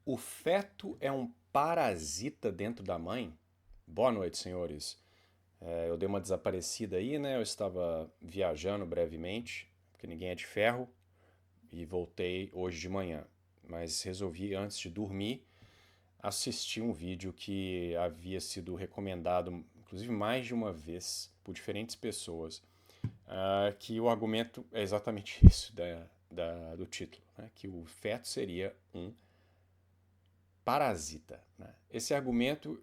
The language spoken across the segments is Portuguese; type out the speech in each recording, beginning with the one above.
O feto é um parasita dentro da mãe? Boa noite, senhores. Eu dei uma desaparecida aí, né? Eu estava viajando brevemente, porque ninguém é de ferro, e voltei hoje de manhã. Mas resolvi, antes de dormir, assistir um vídeo que havia sido recomendado, inclusive mais de uma vez, por diferentes pessoas, que o argumento é exatamente isso do título, né? Que o feto seria um parasita, né? Esse argumento,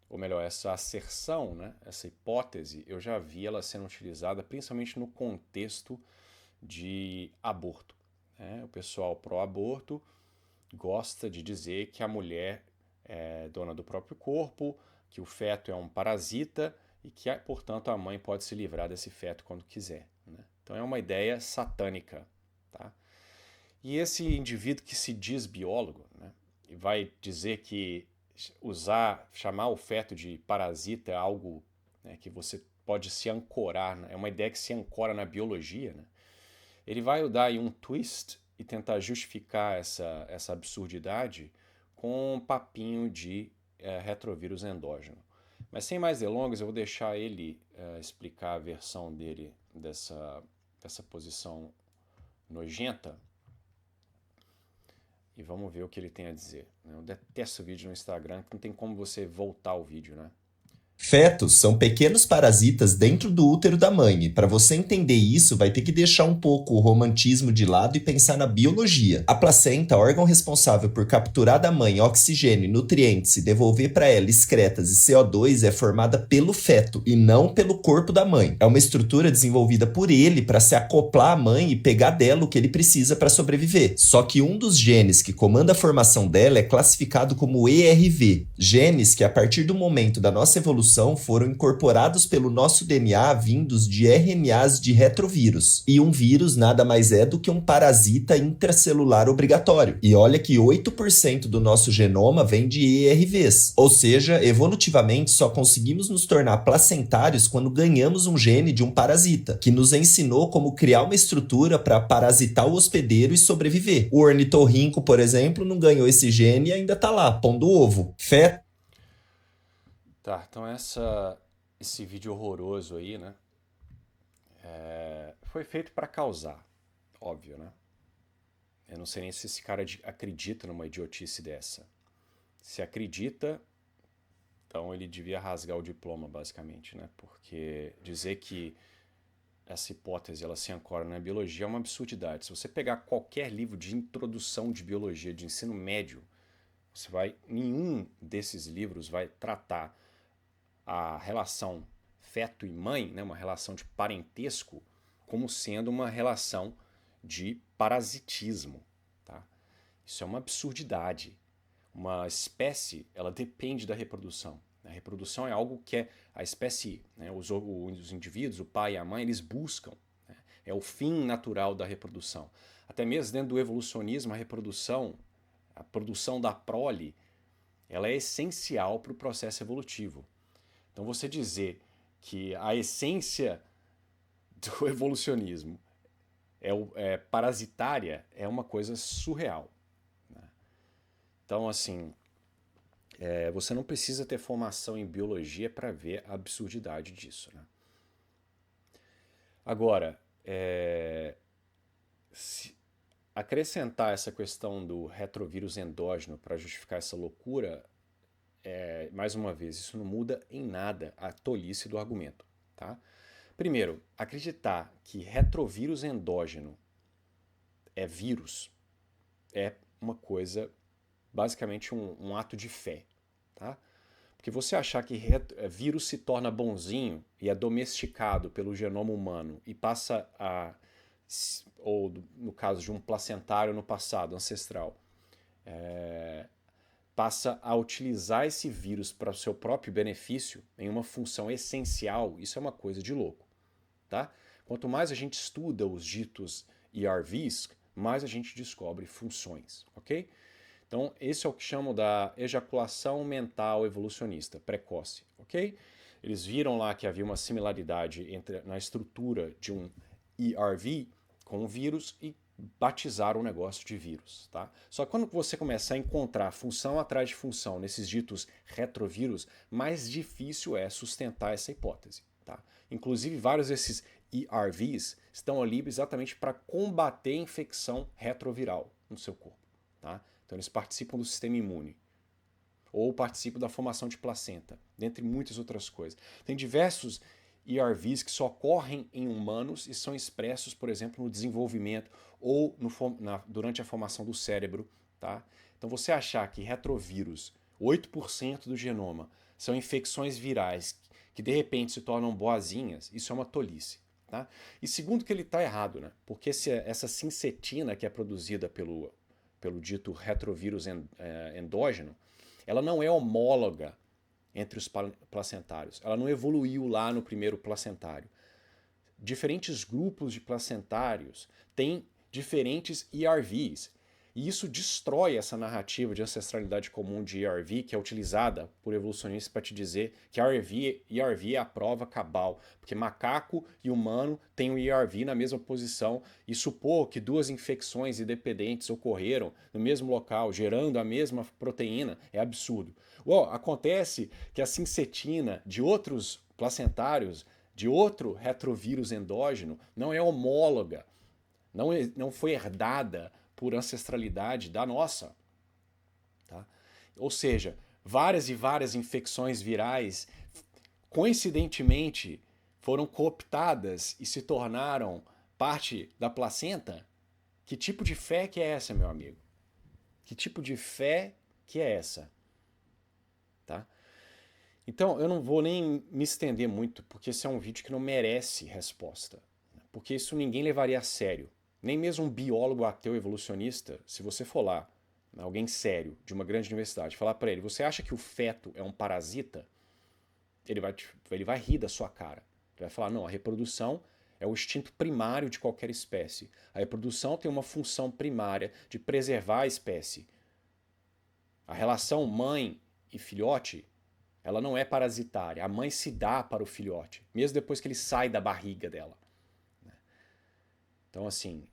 ou melhor, essa asserção, né, essa hipótese, eu já vi ela sendo utilizada principalmente no contexto de aborto, né? O pessoal pró-aborto gosta de dizer que a mulher é dona do próprio corpo, que o feto é um parasita e que, portanto, a mãe pode se livrar desse feto quando quiser, né? Então é uma ideia satânica, tá? E esse indivíduo que se diz biólogo, né, e vai dizer que chamar o feto de parasita é algo, né, que você pode se ancorar, né, é uma ideia que se ancora na biologia, né, ele vai dar aí um twist e tentar justificar essa absurdidade com um papinho de retrovírus endógeno. Mas sem mais delongas, eu vou deixar ele explicar a versão dele dessa posição nojenta e vamos ver o que ele tem a dizer. Eu detesto vídeo no Instagram, que não tem como você voltar o vídeo, né? Fetos são pequenos parasitas dentro do útero da mãe, e para você entender isso, vai ter que deixar um pouco o romantismo de lado e pensar na biologia. A placenta, órgão responsável por capturar da mãe oxigênio, nutrientes e devolver para ela excretas e CO2, é formada pelo feto e não pelo corpo da mãe. É uma estrutura desenvolvida por ele para se acoplar à mãe e pegar dela o que ele precisa para sobreviver. Só que um dos genes que comanda a formação dela é classificado como ERV, genes que a partir do momento da nossa evolução foram incorporados pelo nosso DNA vindos de RNAs de retrovírus. E um vírus nada mais é do que um parasita intracelular obrigatório. E olha que 8% do nosso genoma vem de ERVs. Ou seja, evolutivamente só conseguimos nos tornar placentários quando ganhamos um gene de um parasita, que nos ensinou como criar uma estrutura para parasitar o hospedeiro e sobreviver. O ornitorrinco, por exemplo, não ganhou esse gene e ainda está lá, pondo ovo. Fé. Tá, então esse vídeo horroroso aí, né? Foi feito para causar, óbvio, né? Eu não sei nem se esse cara acredita numa idiotice dessa. Se acredita, então ele devia rasgar o diploma, basicamente, né? Porque dizer que essa hipótese ela se ancora na biologia é uma absurdidade. Se você pegar qualquer livro de introdução de biologia de ensino médio, nenhum desses livros vai tratar a relação feto e mãe, né, uma relação de parentesco, como sendo uma relação de parasitismo. Tá? Isso é uma absurdidade. Uma espécie, ela depende da reprodução. A reprodução é algo que a espécie, né, os indivíduos, o pai e a mãe, eles buscam. Né? É o fim natural da reprodução. Até mesmo dentro do evolucionismo, a produção da prole, ela é essencial para o processo evolutivo. Então você dizer que a essência do evolucionismo é parasitária é uma coisa surreal. Né? Então, assim, você não precisa ter formação em biologia para ver a absurdidade disso. Né? Agora, se acrescentar essa questão do retrovírus endógeno para justificar essa loucura, mais uma vez, isso não muda em nada a tolice do argumento. Tá? Primeiro, acreditar que retrovírus endógeno é vírus é uma coisa, basicamente um ato de fé. Tá? Porque você achar que vírus se torna bonzinho e é domesticado pelo genoma humano e passa a, ou no caso de um placentário no passado, ancestral, passa a utilizar esse vírus para o seu próprio benefício em uma função essencial, isso é uma coisa de louco. Tá? Quanto mais a gente estuda os ditos ERVs, mais a gente descobre funções, ok? Então, esse é o que chamam da ejaculação mental evolucionista precoce, ok? Eles viram lá que havia uma similaridade na estrutura de um ERV com o vírus e batizaram o negócio de vírus, tá? Só que quando você começar a encontrar função atrás de função nesses ditos retrovírus, mais difícil é sustentar essa hipótese, tá? Inclusive, vários desses ERVs estão ali exatamente para combater a infecção retroviral no seu corpo, tá? Então eles participam do sistema imune ou participam da formação de placenta, dentre muitas outras coisas. Tem diversos ERVs que só ocorrem em humanos e são expressos, por exemplo, no desenvolvimento ou durante a formação do cérebro. Tá? Então você achar que retrovírus, 8% do genoma, são infecções virais que de repente se tornam boazinhas, isso é uma tolice. Tá? E segundo que ele está errado, né? Porque essa sincetina que é produzida pelo dito retrovírus endógeno, ela não é homóloga entre os placentários. Ela não evoluiu lá no primeiro placentário. Diferentes grupos de placentários têm diferentes ERVs. E isso destrói essa narrativa de ancestralidade comum de ERV, que é utilizada por evolucionistas para te dizer que a ERV é a prova cabal, porque macaco e humano têm o ERV na mesma posição, e supor que duas infecções independentes ocorreram no mesmo local, gerando a mesma proteína, é absurdo. Acontece que a sincetina de outros placentários, de outro retrovírus endógeno, não é homóloga, não foi herdada por ancestralidade da nossa. Tá? Ou seja, várias e várias infecções virais, coincidentemente, foram cooptadas e se tornaram parte da placenta. Que tipo de fé que é essa, meu amigo? Que tipo de fé que é essa? Tá? Então, eu não vou nem me estender muito, porque esse é um vídeo que não merece resposta. Porque isso ninguém levaria a sério. Nem mesmo um biólogo ateu evolucionista, se você for lá, alguém sério, de uma grande universidade, falar para ele, você acha que o feto é um parasita? Ele vai rir da sua cara. Ele vai falar, não, a reprodução é o instinto primário de qualquer espécie. A reprodução tem uma função primária de preservar a espécie. A relação mãe e filhote, ela não é parasitária. A mãe se dá para o filhote, mesmo depois que ele sai da barriga dela. Então, assim,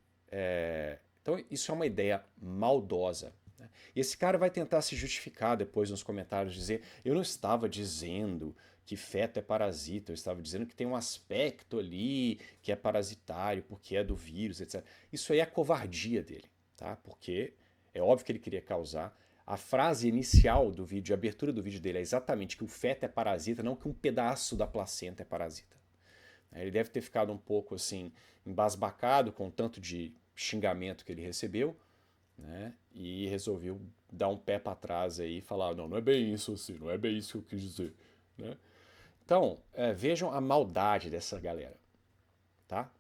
então isso é uma ideia maldosa. Né? E esse cara vai tentar se justificar depois nos comentários, dizer, eu não estava dizendo que feto é parasita, eu estava dizendo que tem um aspecto ali que é parasitário, porque é do vírus, etc. Isso aí é a covardia dele, tá? Porque é óbvio que ele queria causar. A frase inicial do vídeo, a abertura do vídeo dele é exatamente que o feto é parasita, não que um pedaço da placenta é parasita. Ele deve ter ficado um pouco assim embasbacado com o tanto de xingamento que ele recebeu, né? E resolveu dar um pé para trás aí e falar, não é bem isso assim, não é bem isso que eu quis dizer, né? Então, vejam a maldade dessa galera, tá?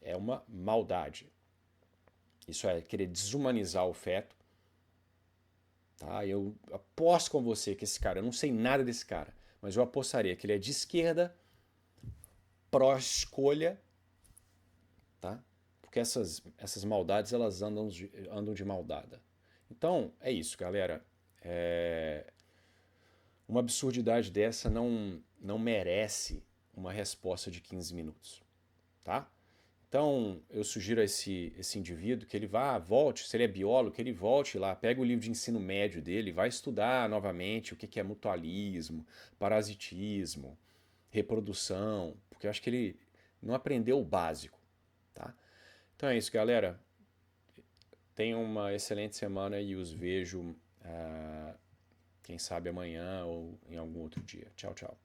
É uma maldade. Isso é querer desumanizar o feto, tá? Eu aposto com você que esse cara, eu não sei nada desse cara, mas eu apostaria que ele é de esquerda, pró-escolha, tá? Porque essas maldades, elas andam de maldada. Então, é isso, galera. Uma absurdidade dessa não merece uma resposta de 15 minutos, tá? Então, eu sugiro a esse indivíduo que ele volte, se ele é biólogo, que ele volte lá, pega o livro de ensino médio dele, vai estudar novamente o que é mutualismo, parasitismo, reprodução, porque eu acho que ele não aprendeu o básico, tá? Então é isso, galera. Tenham uma excelente semana e os vejo, quem sabe amanhã ou em algum outro dia. Tchau, tchau.